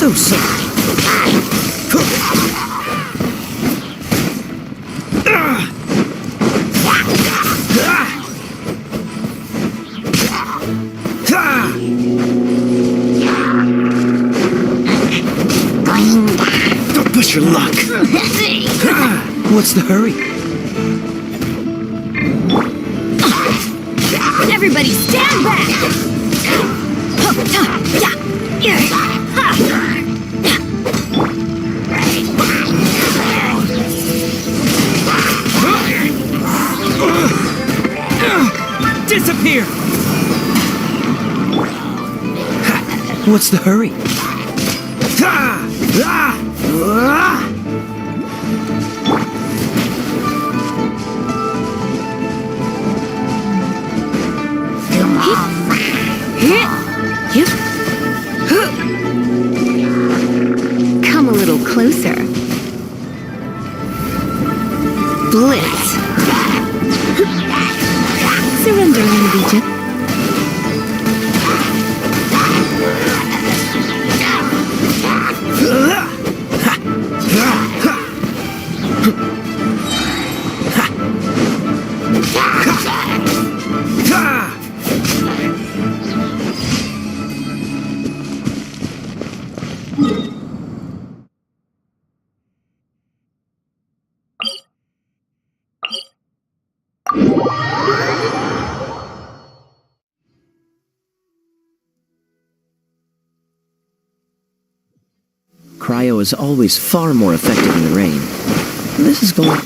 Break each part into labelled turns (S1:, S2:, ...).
S1: So sorry. Don't push your luck. What's the hurry?
S2: Everybody stand back!
S1: Disappear! What's the hurry?
S2: Come a little closer. Blitz. Surrender, Land of Egypt.
S1: Cryo is always far more effective in the rain. This is going...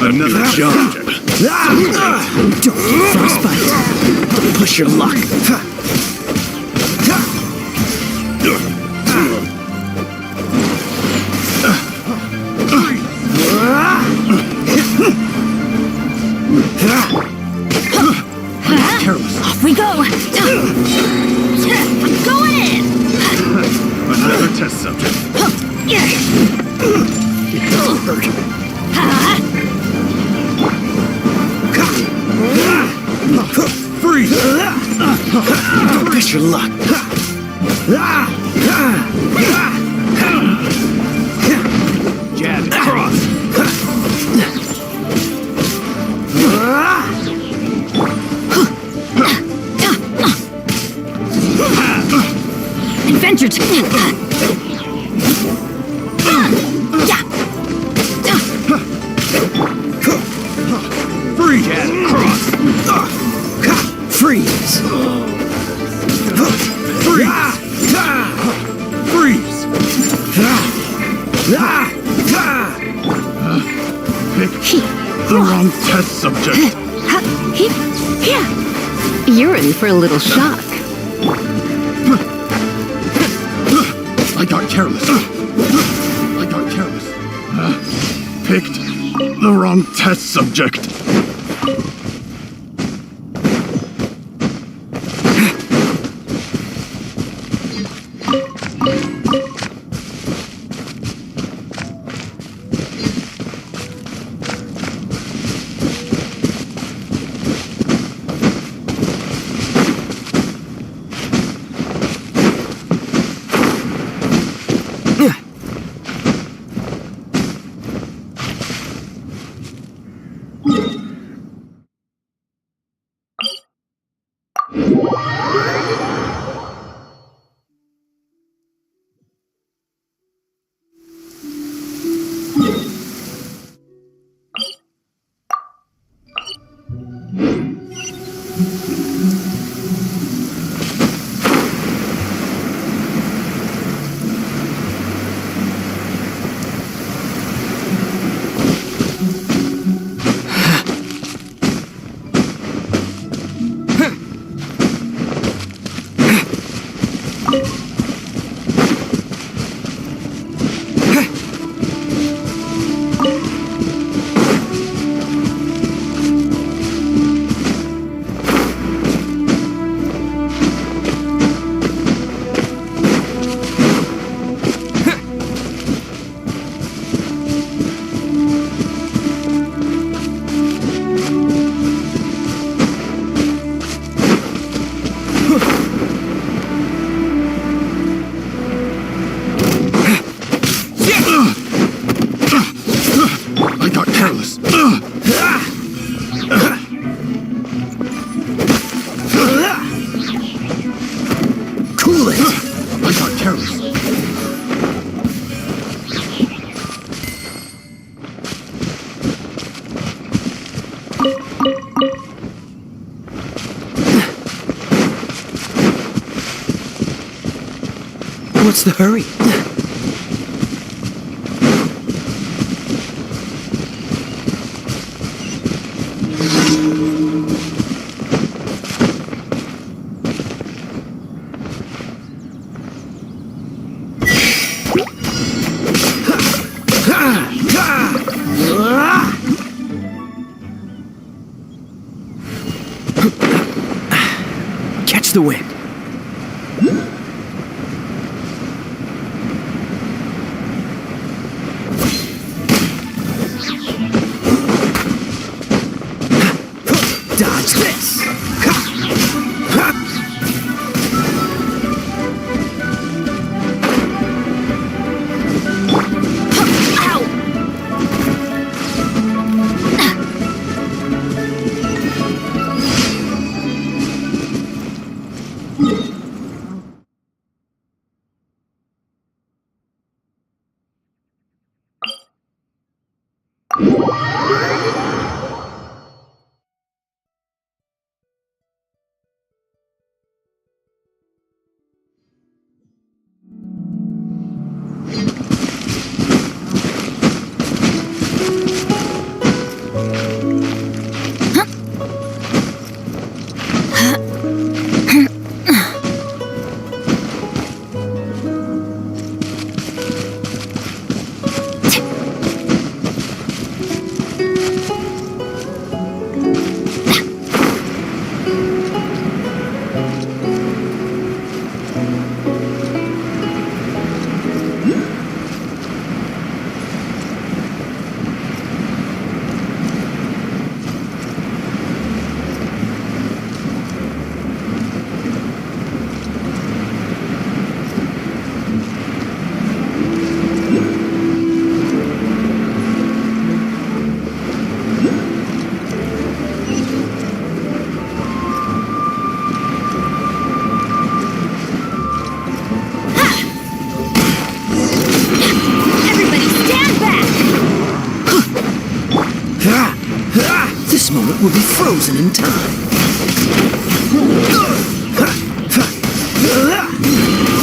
S3: Another jump.
S1: Don't get frostbite. Don't push your luck.
S2: Off we go! I'm going in!
S3: Another test subject.
S1: It doesn't hurt.
S3: Freeze!
S1: Don't push your luck.
S3: Jab cross.
S2: Adventure
S3: Freeze! Jab cross.
S1: Freeze!
S3: Freeze! Freeze! Pick the wrong test subject.
S2: You're in for a little shock.
S3: I got careless. Picked the wrong test subject.
S1: What's the hurry? Catch the wind. Dodge this. This moment will be frozen in time.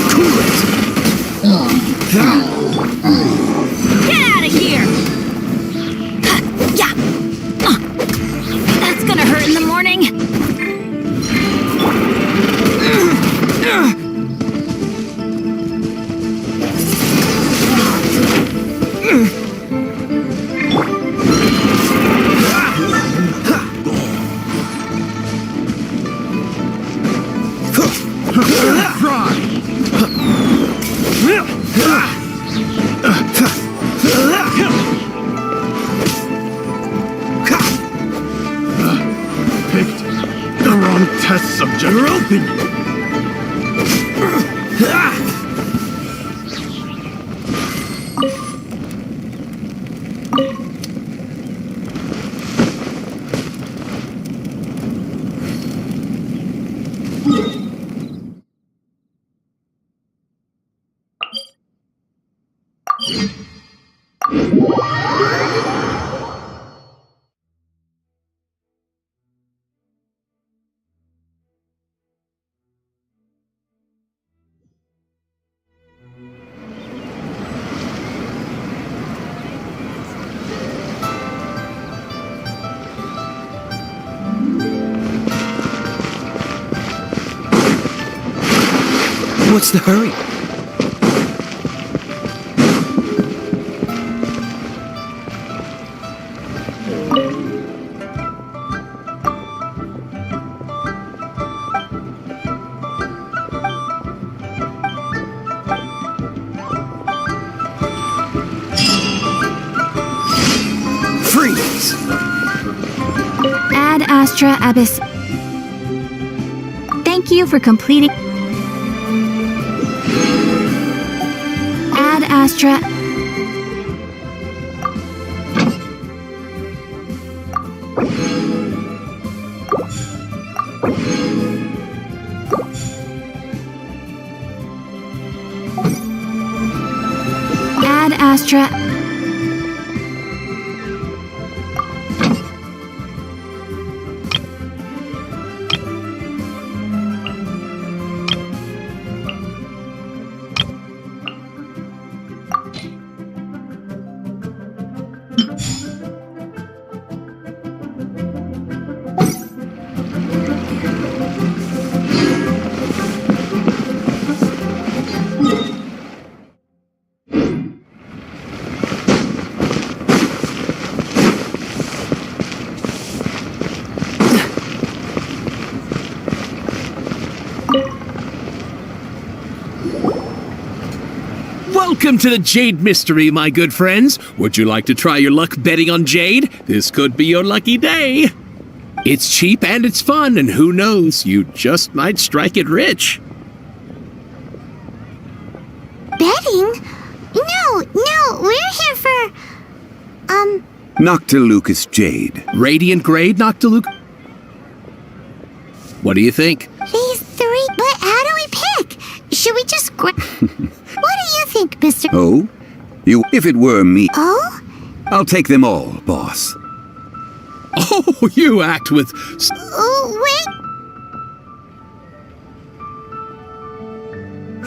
S1: Cool it.
S2: Get out of here! Yeah! That's gonna hurt in the morning.
S3: Picked the wrong test subject.
S1: You're open. What's the hurry? Freeze!
S2: Ad Astra Abyss. Thank you for completing. Ad Astra. Ad Astra.
S1: Welcome to the Jade Mystery, my good friends. Would you like to try your luck betting on Jade? This could be your lucky day. It's cheap and it's fun, and who knows, you just might strike it rich.
S2: Betting? No, we're here for...
S4: Noctilucus Jade.
S1: Radiant Grade, Noctiluke? What do you think?
S2: These three, but how do we pick? Should we just what do you think, Mr.
S4: Oh? If it were me,
S2: Oh?
S4: I'll take them all, boss.
S1: Oh, you act with...
S2: Oh, wait.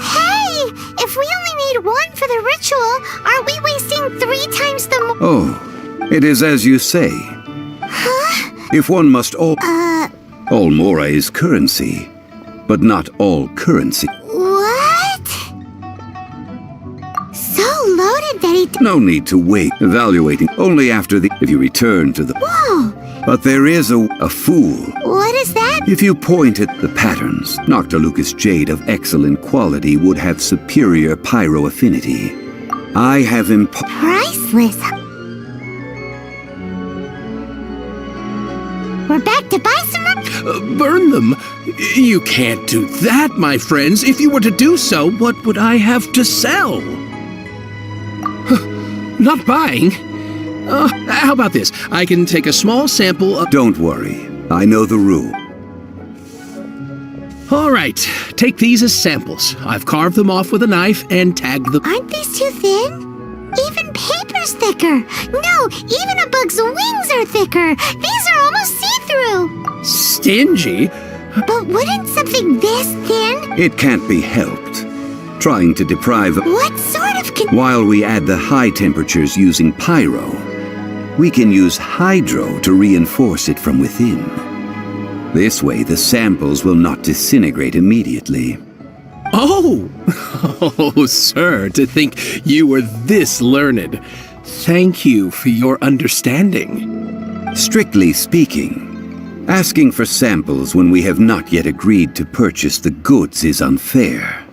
S2: Hey! If we only need one for the ritual, are we wasting 3 times the
S4: Oh, it is as you say.
S2: Huh?
S4: If one must all mora is currency, but not all currency.
S2: What? So loaded that he...
S4: No need to wait, evaluating only after if you return to the...
S2: Whoa!
S4: But there is a fool.
S2: What is that?
S4: If you point at the patterns, Noctilucus Jade of excellent quality would have superior pyro affinity. I have
S2: Priceless. We're back to buy some...
S1: burn them? You can't do that, my friends. If you were to do so, what would I have to sell? Not buying? How about this? I can take a small sample of...
S4: Don't worry. I know the rule.
S1: All right. Take these as samples. I've carved them off with a knife and tagged them...
S2: Aren't these too thin? Even paper's thicker. No, even a bug's wings are thicker. These are almost see-through.
S1: Stingy?
S2: But wouldn't something this thin...
S4: It can't be helped. Trying to deprive...
S2: What sort of...
S4: While we add the high temperatures using pyro, we can use hydro to reinforce it from within. This way, the samples will not disintegrate immediately.
S1: Oh! Oh, sir, to think you were this learned. Thank you for your understanding.
S4: Strictly speaking, asking for samples when we have not yet agreed to purchase the goods is unfair.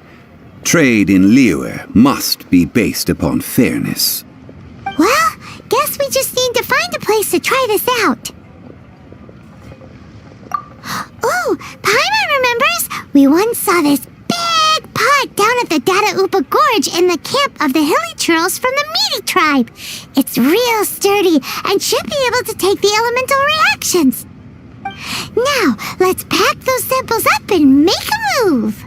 S4: Trade in Liyue must be based upon fairness.
S2: Well, guess we just need to find a place to try this out. Ooh, Paimon remembers we once saw this big pot down at the Dada Upa Gorge in the camp of the hilly churls from the Meaty tribe. It's real sturdy and should be able to take the elemental reactions. Now, let's pack those samples up and make a move.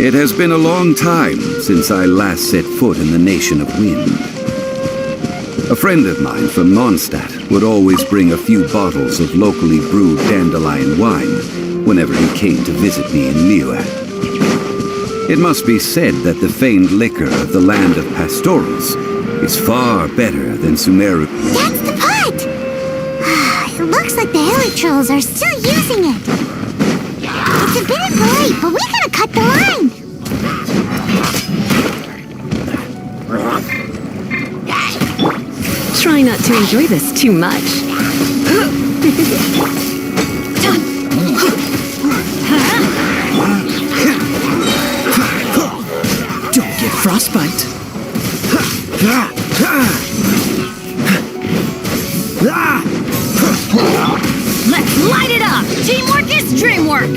S4: It has been a long time since I last set foot in the Nation of Wind. A friend of mine from Mondstadt would always bring a few bottles of locally brewed dandelion wine whenever he came to visit me in Liyue. It must be said that the famed liquor of the land of pastorals is far better than Sumeru.
S2: That's the pot! It looks like the hilly trolls are still using it. It's a bit impolite, but we gotta cut the line.
S5: Try not to enjoy this too much.
S1: Don't get frostbite.
S2: Let's light it up! Teamwork is dreamwork!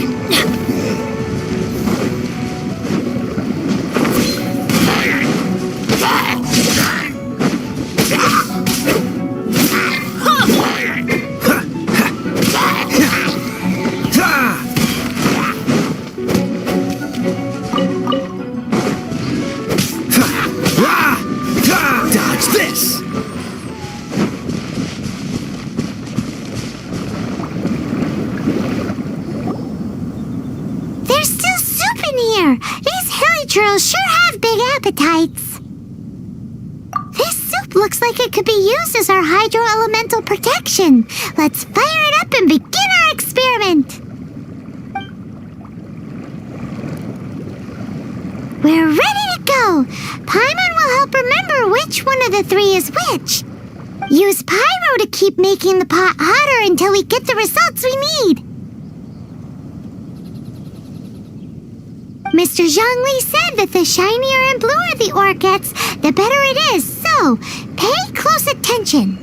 S1: Dodge this!
S2: appetites. This soup looks like it could be used as our hydro-elemental protection. Let's fire it up and begin our experiment. We're ready to go. Paimon will help remember which one of the three is which. Use pyro to keep making the pot hotter until we get the results we need. Mr. Zhongli said that the shinier and bluer the ore gets, the better it is, so pay close attention.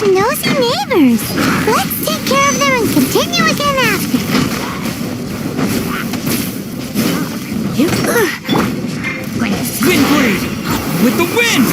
S2: Nosy neighbors. Let's take care of them and continue again after.
S6: Wind blade! With the wind!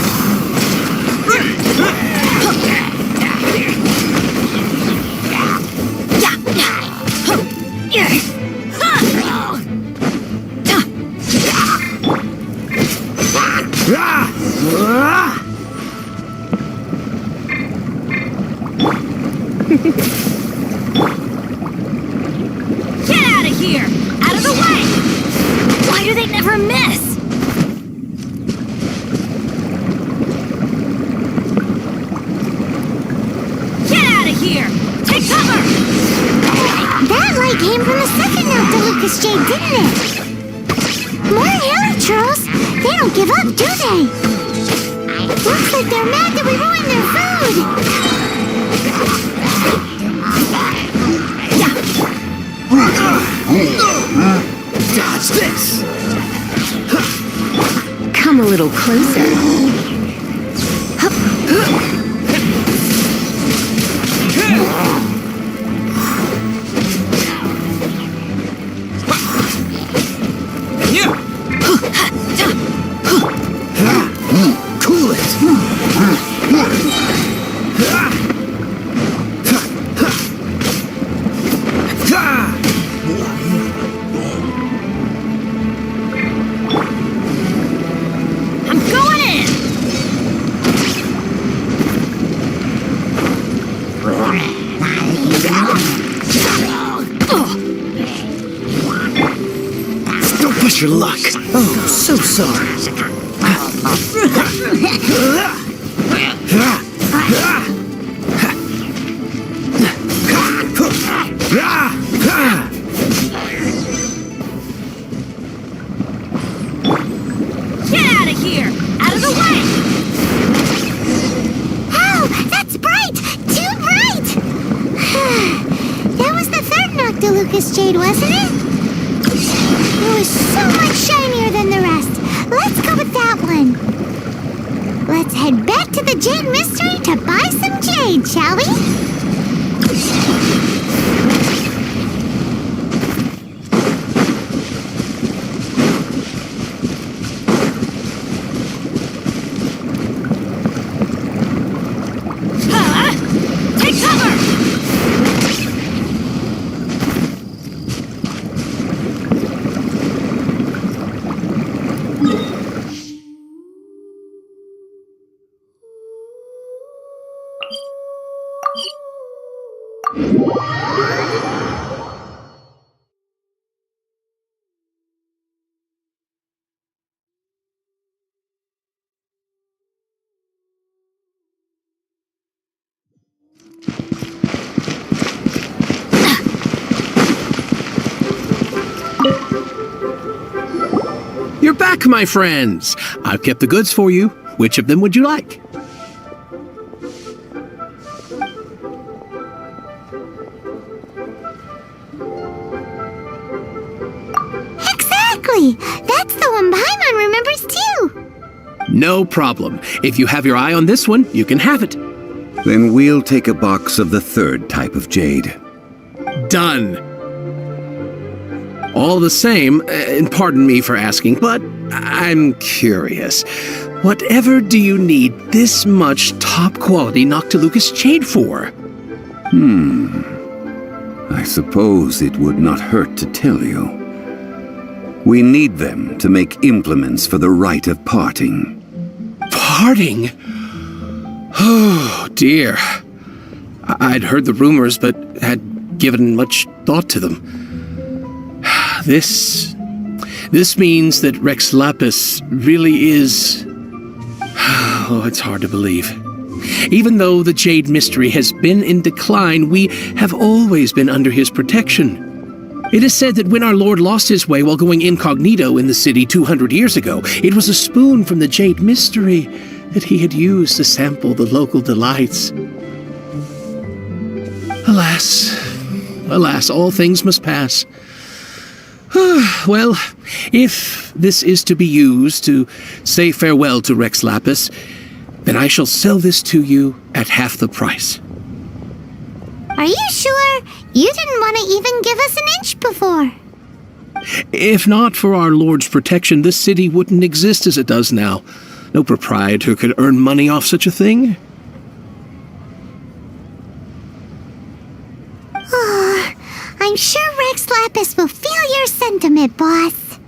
S5: Get out of here! Out of the way! Why do they never miss? Get out of here! Take cover!
S2: That light came from the second Noctilucous Jade, didn't it? More Hilly Churls! They don't give up, do they? Looks like they're mad that we ruined their food!
S6: Dodge this!
S5: Come a little closer.
S6: Cool it!
S5: I'm going in!
S6: Don't push your luck. Oh, so sorry.
S5: Get out of here! Out of the way!
S2: Oh, that's bright! Too bright! That was the third Noctilucous Jade, wasn't it? It was so much shinier than the rest. Let's go with that one. Let's head back to the Jade Mystery to buy some jade, shall we?
S5: Take cover!
S1: luck, my friends! I've kept the goods for you. Which of them would you like?
S2: Exactly! That's the one Paimon remembers too!
S1: No problem. If you have your eye on this one, you can have it.
S4: Then we'll take a box of the third type of jade.
S1: Done. All the same, and pardon me for asking, but I'm curious. Whatever do you need this much top-quality Noctilucous jade for?
S4: I suppose it would not hurt to tell you. We need them to make implements for the rite of parting.
S1: Parting? Oh, dear. I'd heard the rumors, but had given much thought to them. This means that Rex Lapis really is... Oh, it's hard to believe. Even though the Jade Mystery has been in decline, we have always been under his protection. It is said that when our Lord lost his way while going incognito in the city 200 years ago, it was a spoon from the Jade Mystery that he had used to sample the local delights. Alas, all things must pass. Well, if this is to be used to say farewell to Rex Lapis, then I shall sell this to you at half the price.
S2: Are you sure? You didn't want to even give us an inch before.
S1: If not for our Lord's protection, this city wouldn't exist as it does now. No proprietor could earn money off such a thing.
S2: I'm sure Rex Lapis will feel your sentiment, boss.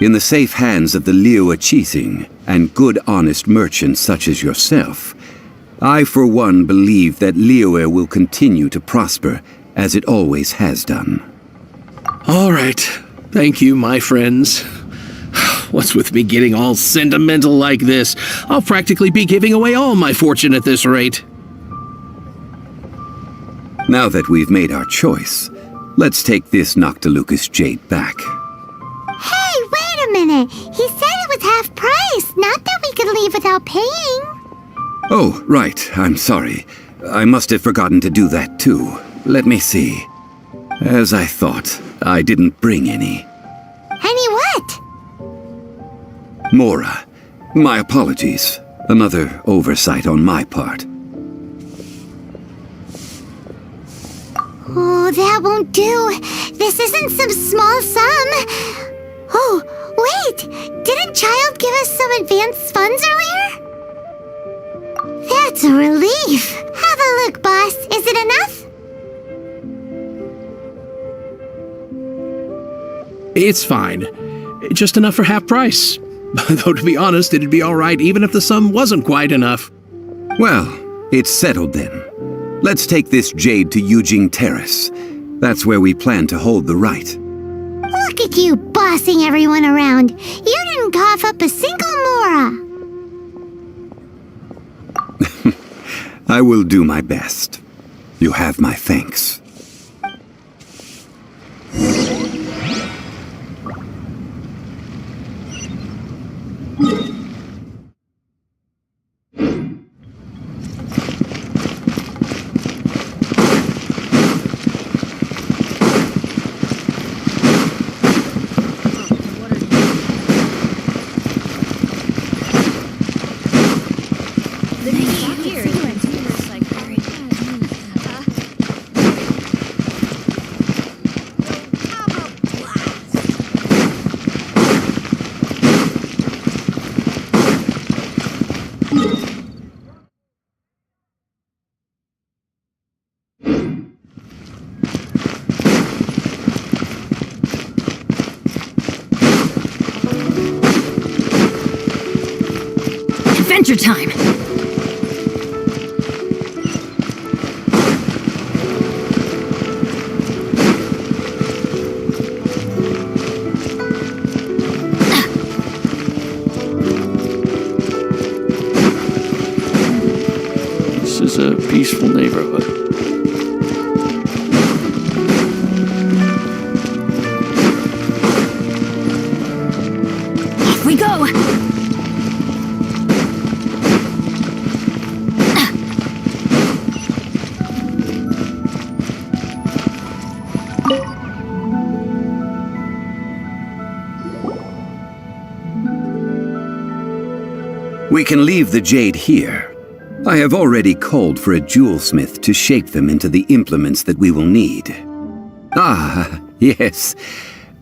S4: In the safe hands of the Liyue Qixing and good honest merchants such as yourself, I for one believe that Liyue will continue to prosper as it always has done.
S1: All right. Thank you, my friends. What's with me getting all sentimental like this? I'll practically be giving away all my fortune at this rate.
S4: Now that we've made our choice, let's take this Noctilucous jade back.
S2: Hey, wait a minute. He said it was half price, not that we could leave without paying.
S4: Oh, right. I'm sorry. I must have forgotten to do that too. Let me see. As I thought, I didn't bring any.
S2: Any what?
S4: Mora, my apologies. Another oversight on my part.
S2: Oh, that won't do. This isn't some small sum. Oh, wait! Didn't Child give us some advanced funds earlier? That's a relief. Have a look, boss. Is it enough?
S1: It's fine. Just enough for half price. Though to be honest, it'd be all right even if the sum wasn't quite enough.
S4: Well, it's settled then. Let's take this jade to Yujing Terrace. That's where we plan to hold the rite.
S2: Look at you bossing everyone around. You didn't cough up a single Mora.
S4: I will do my best. You have my thanks.
S5: Adventure time!
S7: This is a peaceful neighborhood.
S5: Off we we go!
S4: We can leave the jade here. I have already called for a jewelsmith to shape them into the implements that we will need. Ah, yes.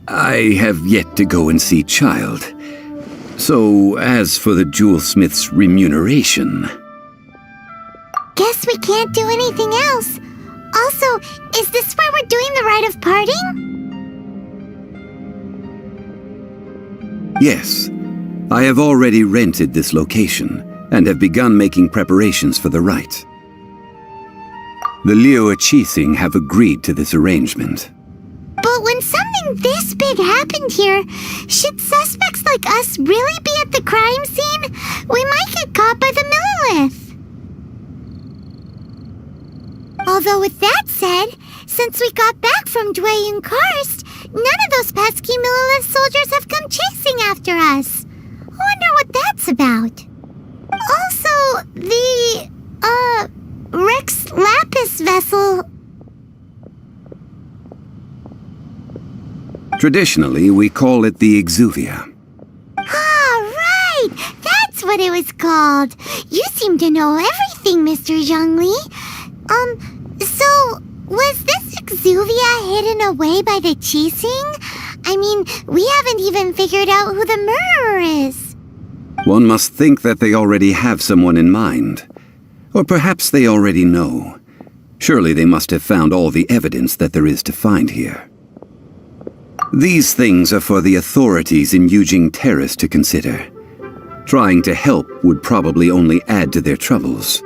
S4: I have yet to go and see Child. So, as for the jewelsmith's remuneration...
S2: Guess we can't do anything else. Also, is this where we're doing the rite of parting?
S4: Yes. I have already rented this location and have begun making preparations for the rite. The Liu Qixing have agreed to this arrangement.
S2: But when something this big happened here, should suspects like us really be at the crime scene? We might get caught by the Millilith. Although with that said, since we got back from Dwayne Karst, none of those pesky Millilith soldiers have come chasing after us. Wonder what that's about. Also, the, Rex Lapis vessel...
S4: Traditionally, we call it the Exuvia.
S2: Ah, right! That's what it was called. You seem to know everything, Mr. Zhongli. So, was this Exuvia hidden away by the Qixing? I mean, we haven't even figured out who the murderer is.
S4: One must think that they already have someone in mind. Or perhaps they already know. Surely they must have found all the evidence that there is to find here. These things are for the authorities in Yujing Terrace to consider. Trying to help would probably only add to their troubles.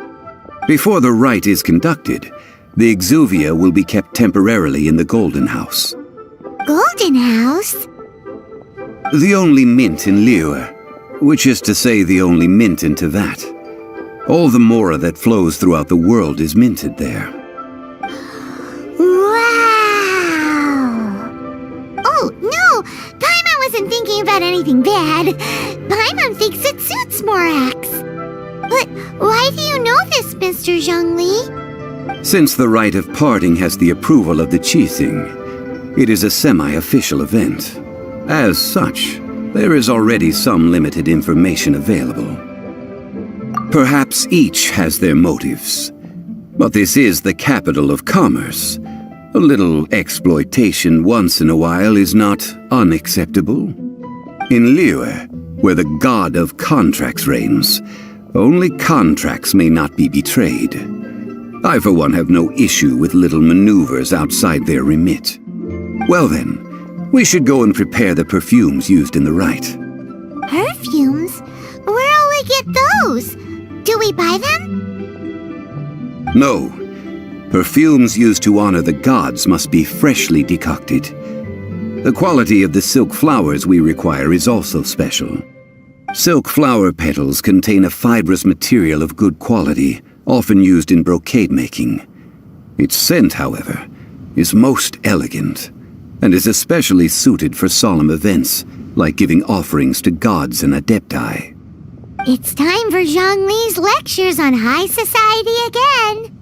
S4: Before the rite is conducted, the Exuvia will be kept temporarily in the Golden House.
S2: Golden House?
S4: The only mint in Liyue, which is to say the only mint in Teyvat. All the mora that flows throughout the world is minted there.
S2: Wow! Oh, no! Paimon wasn't thinking about anything bad. Paimon thinks it suits Morax. But why do you know this, Mr. Zhongli?
S4: Since the rite of parting has the approval of the Qixing, it is a semi-official event. As such, there is already some limited information available. Perhaps each has their motives. But this is the capital of commerce. A little exploitation once in a while is not unacceptable. In Liyue, where the god of contracts reigns, only contracts may not be betrayed. I, for one, have no issue with little maneuvers outside their remit. Well then, we should go and prepare the perfumes used in the rite.
S2: Perfumes? Where'll we get those? Do we buy them?
S4: No. Perfumes used to honor the gods must be freshly decocted. The quality of the silk flowers we require is also special. Silk flower petals contain a fibrous material of good quality, often used in brocade making. Its scent, however, is most elegant, and is especially suited for solemn events, like giving offerings to gods and adepti.
S2: It's time for Zhongli's lectures on high society again.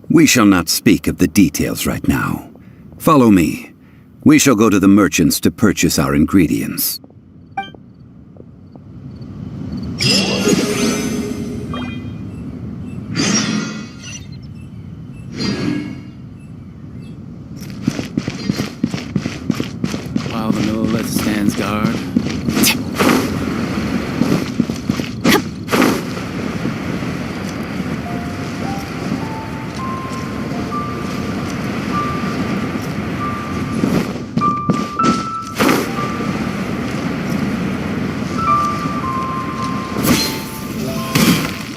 S4: We shall not speak of the details right now. Follow me. We shall go to the merchants to purchase our ingredients.
S7: While the Millilith stands guard.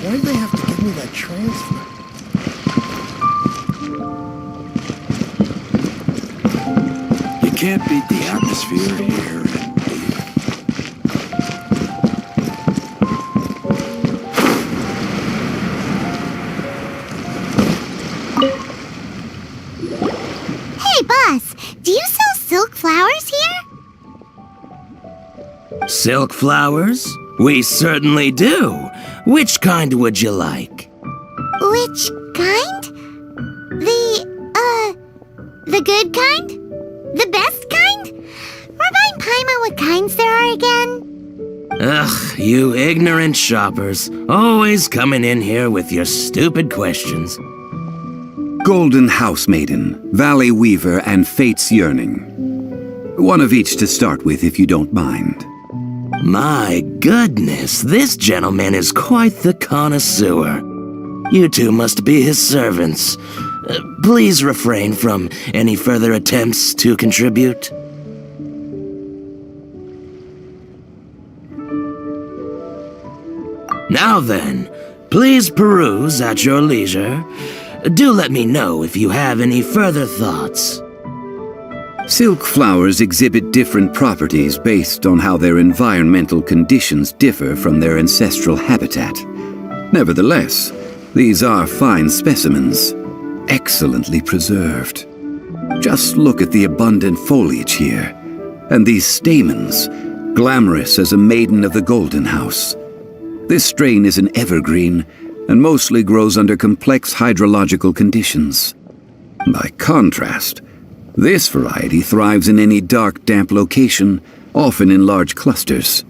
S6: Why'd they have to give me that transfer?
S3: You can't beat the atmosphere here.
S2: Hey, boss, do you sell silk flowers here?
S8: Silk flowers? We certainly do. Which kind would you like?
S2: Which kind? The good kind? The best kind? Remind Paimon what kinds there are again.
S8: Ugh, you ignorant shoppers. Always coming in here with your stupid questions.
S4: Golden House Maiden, Valley Weaver, and Fate's Yearning. One of each to start with, if you don't mind.
S8: My goodness, this gentleman is quite the connoisseur. You two must be his servants. Please refrain from any further attempts to contribute. Now then, please peruse at your leisure. Do let me know if you have any further thoughts.
S4: Silk flowers exhibit different properties based on how their environmental conditions differ from their ancestral habitat. Nevertheless, these are fine specimens, excellently preserved. Just look at the abundant foliage here, and these stamens, glamorous as a maiden of the Golden House. This strain is an evergreen, and mostly grows under complex hydrological conditions. By contrast, this variety thrives in any dark, damp location, often in large clusters.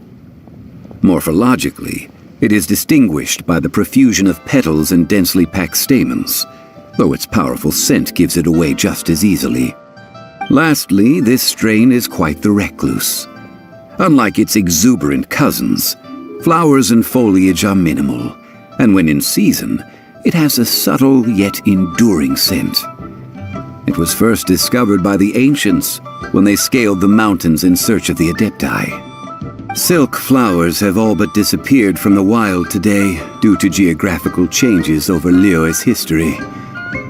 S4: Morphologically, it is distinguished by the profusion of petals and densely packed stamens, though its powerful scent gives it away just as easily. Lastly, this strain is quite the recluse. Unlike its exuberant cousins, flowers and foliage are minimal, and when in season, it has a subtle yet enduring scent. It was first discovered by the ancients when they scaled the mountains in search of the Adepti. Silk flowers have all but disappeared from the wild today due to geographical changes over Liyue's history.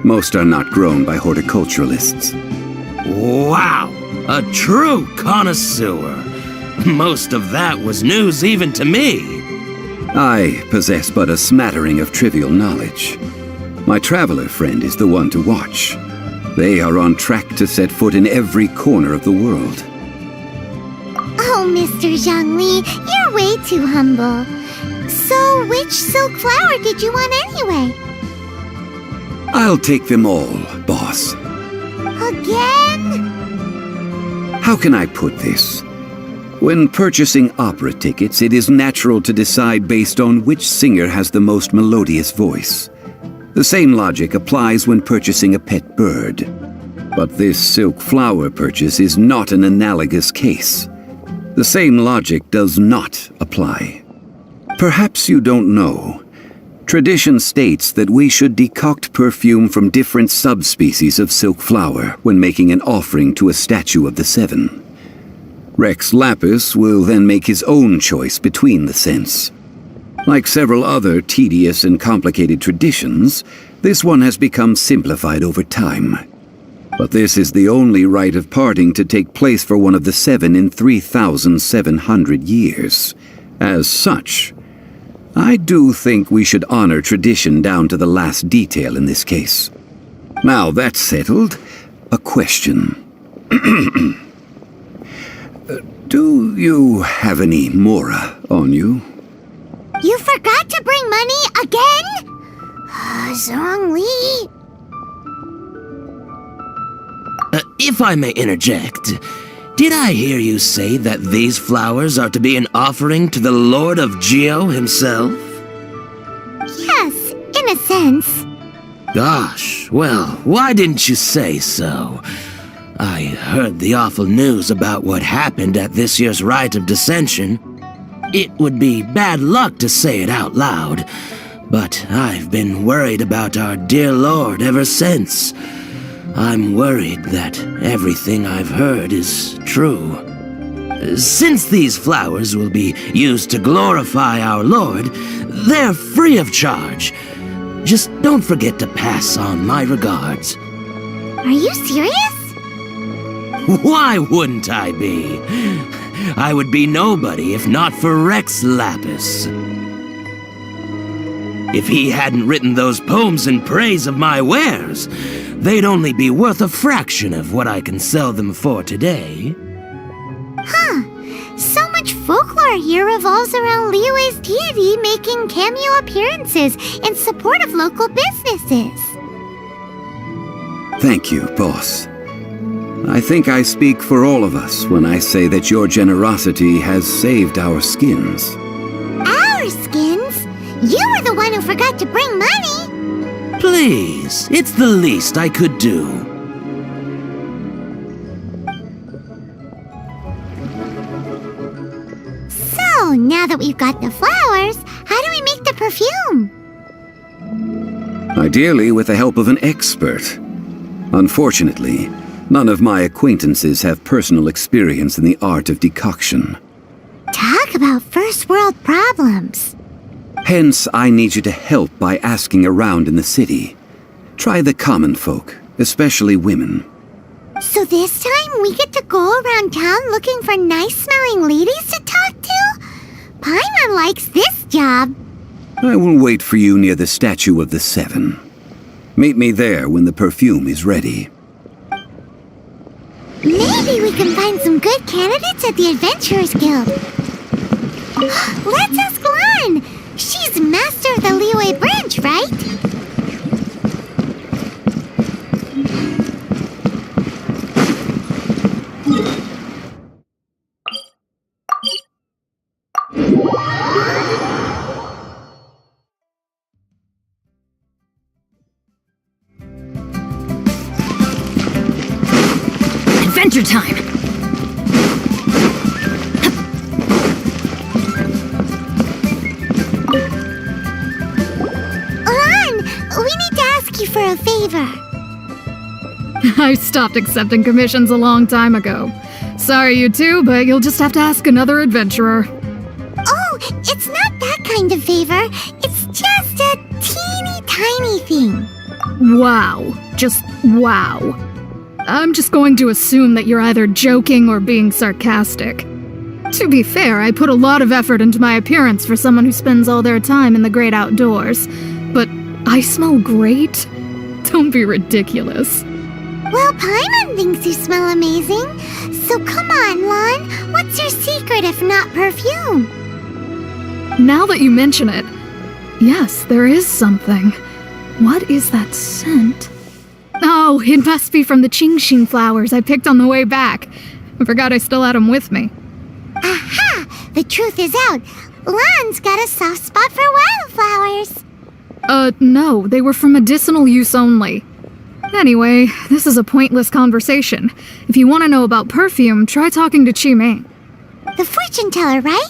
S4: Most are not grown by horticulturalists.
S8: Wow! A true connoisseur! Most of that was news even to me.
S4: I possess but a smattering of trivial knowledge. My traveler friend is the one to watch. They are on track to set foot in every corner of the world.
S2: Oh, Mr. Zhongli, you're way too humble. So, which silk flower did you want anyway?
S4: I'll take them all, boss.
S2: Again?
S4: How can I put this? When purchasing opera tickets, it is natural to decide based on which singer has the most melodious voice. The same logic applies when purchasing a pet bird. But this silk flower purchase is not an analogous case. The same logic does not apply. Perhaps you don't know. Tradition states that we should decoct perfume from different subspecies of silk flower when making an offering to a statue of the seven. Rex Lapis will then make his own choice between the scents. Like several other tedious and complicated traditions, this one has become simplified over time. But this is the only rite of parting to take place for one of the seven in 3,700 years. As such, I do think we should honor tradition down to the last detail in this case. Now that's settled, a question. Do you have any Mora on you?
S2: You forgot to bring money again? Zhongli.
S8: If I may interject, did I hear you say that these flowers are to be an offering to the Lord of Geo himself?
S2: Yes, in a sense.
S8: Gosh, well, why didn't you say so? I heard the awful news about what happened at this year's Rite of Dissension. It would be bad luck to say it out loud, but I've been worried about our dear Lord ever since. I'm worried that everything I've heard is true. Since these flowers will be used to glorify our Lord, they're free of charge. Just don't forget to pass on my regards.
S2: Are you serious?
S8: Why wouldn't I be? I would be nobody if not for Rex Lapis. If he hadn't written those poems in praise of my wares, they'd only be worth a fraction of what I can sell them for today.
S2: Huh. So much folklore here revolves around Liyue's deity making cameo appearances in support of local businesses.
S4: Thank you, boss. I think I speak for all of us when I say that your generosity has saved our skins.
S2: Our skins? You were the one who forgot to bring money!
S8: Please, it's the least I could do.
S2: So, now that we've got the flowers, how do we make the perfume?
S4: Ideally with the help of an expert. Unfortunately, none of my acquaintances have personal experience in the art of decoction.
S2: Talk about first world problems.
S4: Hence, I need you to help by asking around in the city. Try the common folk, especially women.
S2: So this time we get to go around town looking for nice-smelling ladies to talk to? Paimon likes this job.
S4: I will wait for you near the Statue of the Seven. Meet me there when the perfume is ready.
S2: Maybe we can find some good candidates at the Adventurers Guild. Let's ask Lan! She's master of the Liyue branch, right?
S5: Adventure time!
S2: Lan, we need to ask you for a favor.
S9: I stopped accepting commissions a long time ago. Sorry, you two, but you'll just have to ask another adventurer.
S2: Oh, it's not that kind of favor. It's just a teeny tiny thing.
S9: Wow. Just wow. I'm just going to assume that you're either joking or being sarcastic. To be fair, I put a lot of effort into my appearance for someone who spends all their time in the great outdoors. But I smell great? Don't be ridiculous.
S2: Well, Paimon thinks you smell amazing. So come on, Lan. What's your secret if not perfume?
S9: Now that you mention it, yes, there is something. What is that scent? Oh, it must be from the Qingxin flowers I picked on the way back. I forgot I still had them with me.
S2: Aha! The truth is out. Lan's got a soft spot for wildflowers.
S9: No, they were for medicinal use only. Anyway, this is a pointless conversation. If you want to know about perfume, try talking to Qimei.
S2: The fortune teller, right?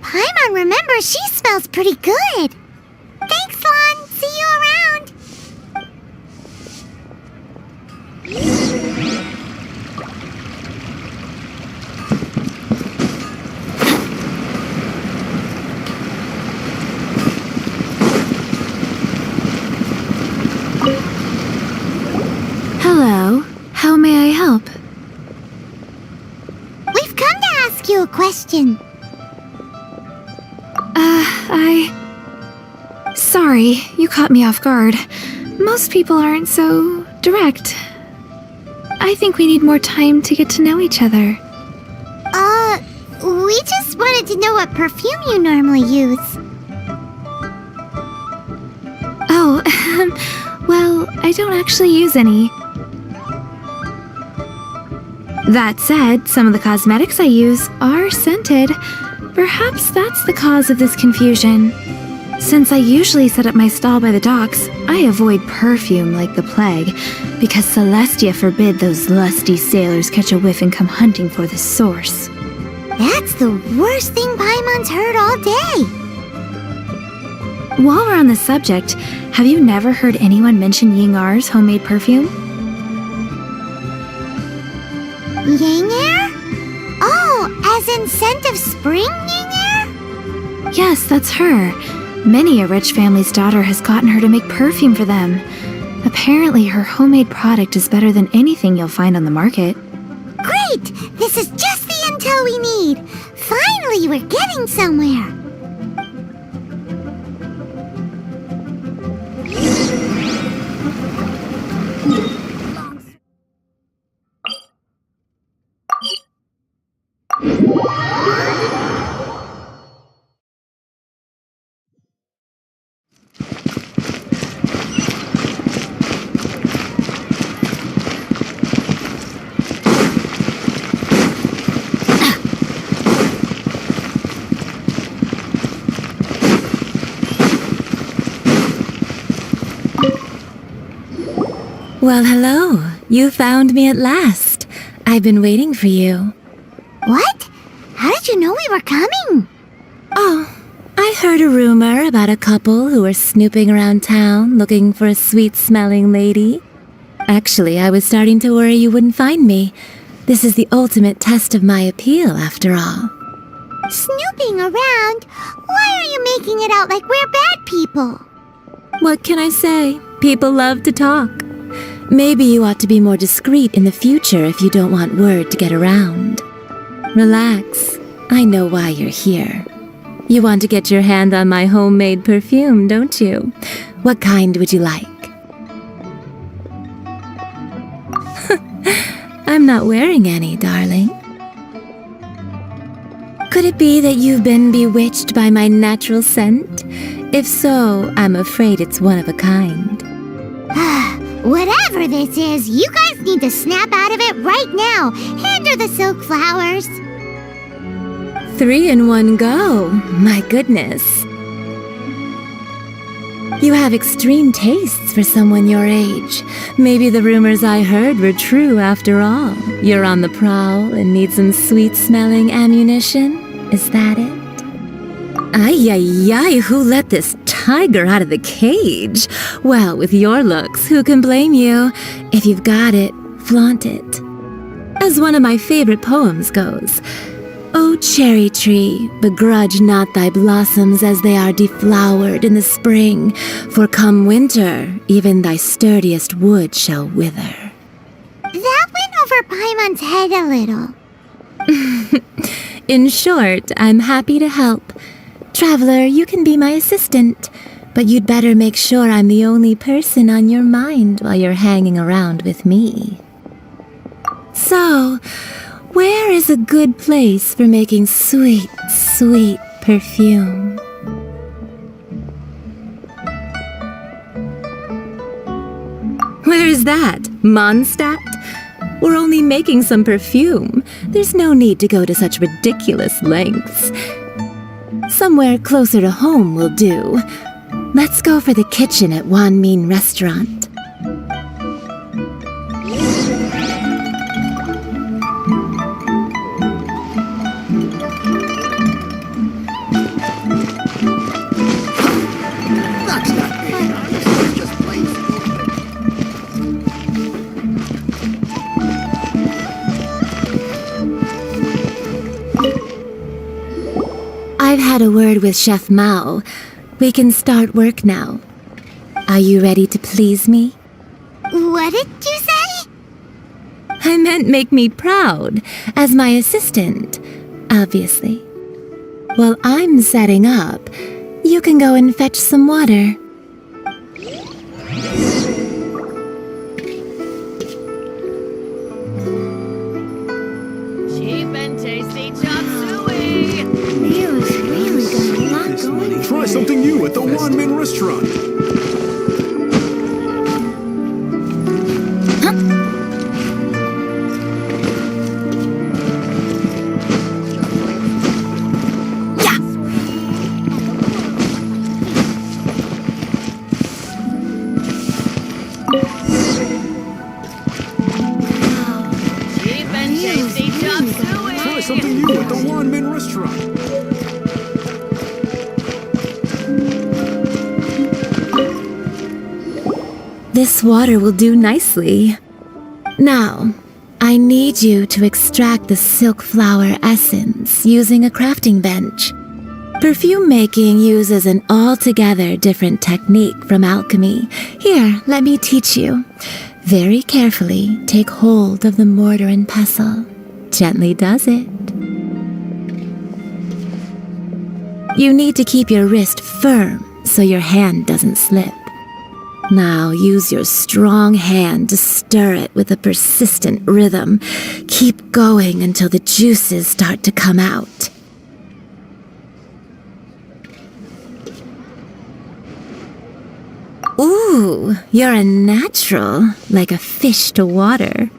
S2: Paimon remembers she smells pretty good. Thanks, Lan. See you around.
S10: Hello. How may I help?
S2: We've come to ask you a question.
S10: Sorry, you caught me off guard. Most people aren't so direct. I think we need more time to get to know each other.
S2: We just wanted to know what perfume you normally use.
S10: Oh, well, I don't actually use any. That said, some of the cosmetics I use are scented. Perhaps that's the cause of this confusion. Since I usually set up my stall by the docks, I avoid perfume like the plague, because Celestia forbid those lusty sailors catch a whiff and come hunting for the source.
S2: That's the worst thing Paimon's heard all day.
S10: While we're on the subject, have you never heard anyone mention Yingar's homemade perfume?
S2: Yingar? Oh, as in scent of spring, Yingar?
S10: Yes, that's her. Many a rich family's daughter has gotten her to make perfume for them. Apparently, her homemade product is better than anything you'll find on the market.
S2: Great! This is just the intel we need. Finally, we're getting somewhere.
S10: Well, hello. You found me at last. I've been waiting for you.
S2: What? How did you know we were coming?
S10: Oh, I heard a rumor about a couple who were snooping around town looking for a sweet-smelling lady. Actually, I was starting to worry you wouldn't find me. This is the ultimate test of my appeal, after all.
S2: Snooping around? Why are you making it out like we're bad people?
S10: What can I say? People love to talk. Maybe you ought to be more discreet in the future if you don't want word to get around. Relax. I know why you're here. You want to get your hand on my homemade perfume, don't you? What kind would you like? I'm not wearing any, darling. Could it be that you've been bewitched by my natural scent? If so, I'm afraid it's one of a kind.
S2: Whatever this is, you guys need to snap out of it right now. Hand her the silk flowers.
S10: 3 in 1 go. My goodness. You have extreme tastes for someone your age. Maybe the rumors I heard were true after all. You're on the prowl and need some sweet-smelling ammunition? Is that it? Ay, ay, ay, who let this tiger out of the cage? Well, with your looks, who can blame you? If you've got it, flaunt it. As one of my favorite poems goes, O cherry tree, begrudge not thy blossoms as they are deflowered in the spring, for come winter, even thy sturdiest wood shall wither.
S2: That went over Paimon's head a little.
S10: In short, I'm happy to help. Traveler, you can be my assistant, but you'd better make sure I'm the only person on your mind while you're hanging around with me. So, where is a good place for making sweet, sweet perfume? Where is that? Mondstadt? We're only making some perfume. There's no need to go to such ridiculous lengths. Somewhere closer to home will do. Let's go for the kitchen at Wan Min Restaurant. I've had a word with Chef Mao. We can start work now. Are you ready to please me?
S2: What did you say?
S10: I meant make me proud, as my assistant, obviously. While I'm setting up, you can go and fetch some water.
S5: Cheap and tasty chop suey.
S2: Really got a lot going.
S3: Try something new at the Wan Min Restaurant.
S5: Cheap and tasty chop suey.
S3: Try something new at the Wan Min Restaurant.
S10: This water will do nicely. Now, I need you to extract the silk flower essence using a crafting bench. Perfume making uses an altogether different technique from alchemy. Here, let me teach you. Very carefully, take hold of the mortar and pestle. Gently does it. You need to keep your wrist firm so your hand doesn't slip. Now use your strong hand to stir it with a persistent rhythm. Keep going until the juices start to come out. Ooh, you're a natural, like a fish to water.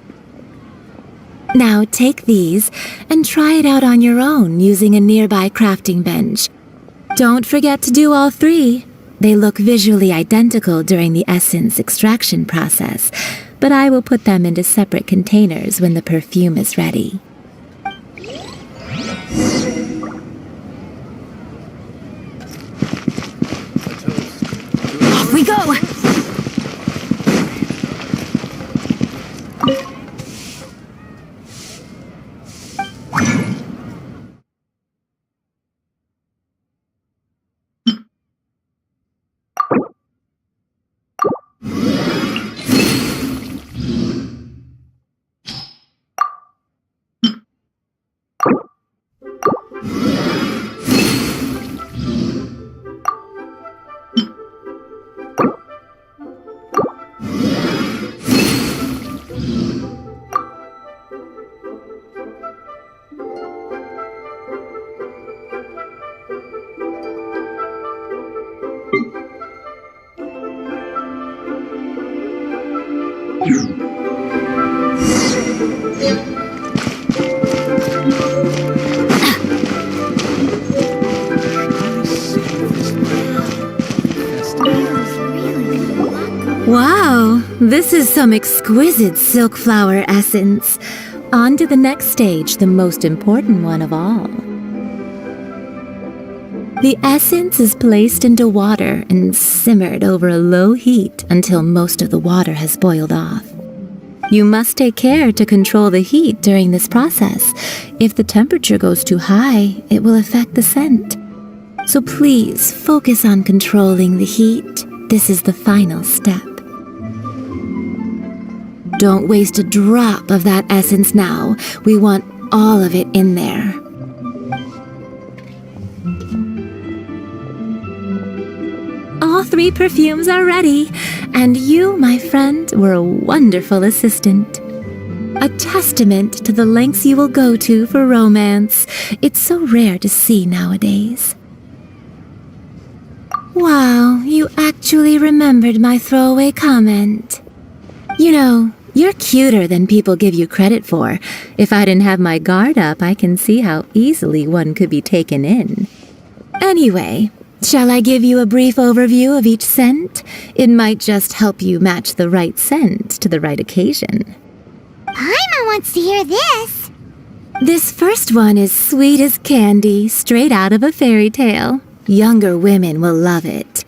S10: Now take these and try it out on your own using a nearby crafting bench. Don't forget to do all 3. They look visually identical during the essence extraction process, but I will put them into separate containers when the perfume is ready.
S5: Off we go!
S10: Wow, this is some exquisite silk flower essence. On to the next stage, the most important one of all. The essence is placed into water and simmered over a low heat until most of the water has boiled off. You must take care to control the heat during this process. If the temperature goes too high, it will affect the scent. So please focus on controlling the heat. This is the final step. Don't waste a drop of that essence now. We want all of it in there. All 3 perfumes are ready, and you, my friend, were a wonderful assistant. A testament to the lengths you will go to for romance. It's so rare to see nowadays. Wow, you actually remembered my throwaway comment. You know, you're cuter than people give you credit for. If I didn't have my guard up, I can see how easily one could be taken in. Anyway, shall I give you a brief overview of each scent? It might just help you match the right scent to the right occasion.
S2: Paimon wants to hear this.
S10: This first one is sweet as candy, straight out of a fairy tale. Younger women will love it.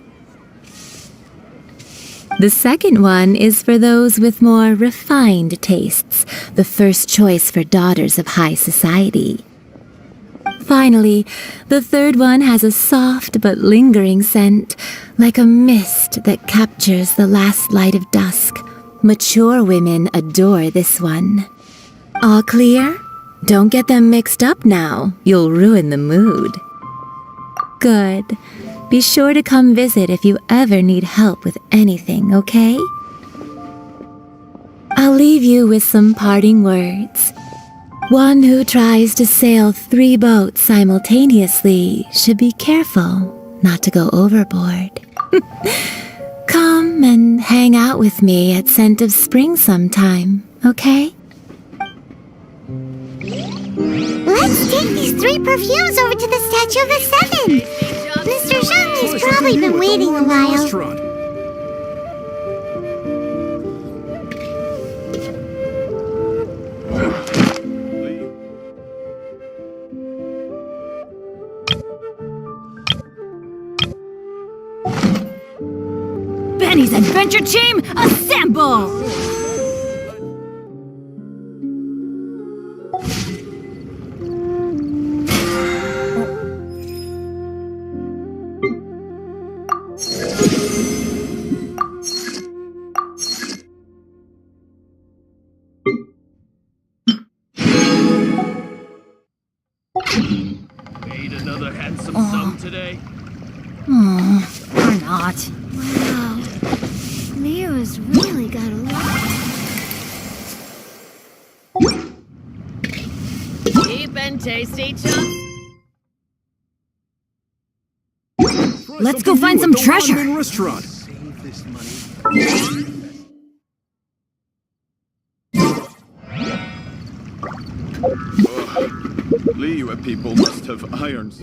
S10: The second one is for those with more refined tastes, the first choice for daughters of high society. Finally, the third one has a soft but lingering scent, like a mist that captures the last light of dusk. Mature women adore this one. All clear? Don't get them mixed up now. You'll ruin the mood. Good. Be sure to come visit if you ever need help with anything, okay? I'll leave you with some parting words. One who tries to sail 3 boats simultaneously should be careful not to go overboard. Come and hang out with me at Scent of Spring sometime, okay?
S2: Let's take these 3 perfumes over to the Statue of the Seven. Mr. Zhang has probably been waiting a while.
S5: Benny's Adventure Team, assemble!
S3: Made another handsome sum today.
S5: Or not.
S2: Wow. Mira's really got a lot.
S5: Cheap and tasty, chums.
S3: Let's
S5: go find some treasure.
S3: Restaurant. Save this money. Liyue people must have irons.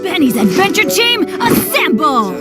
S5: Benny's adventure team, assemble!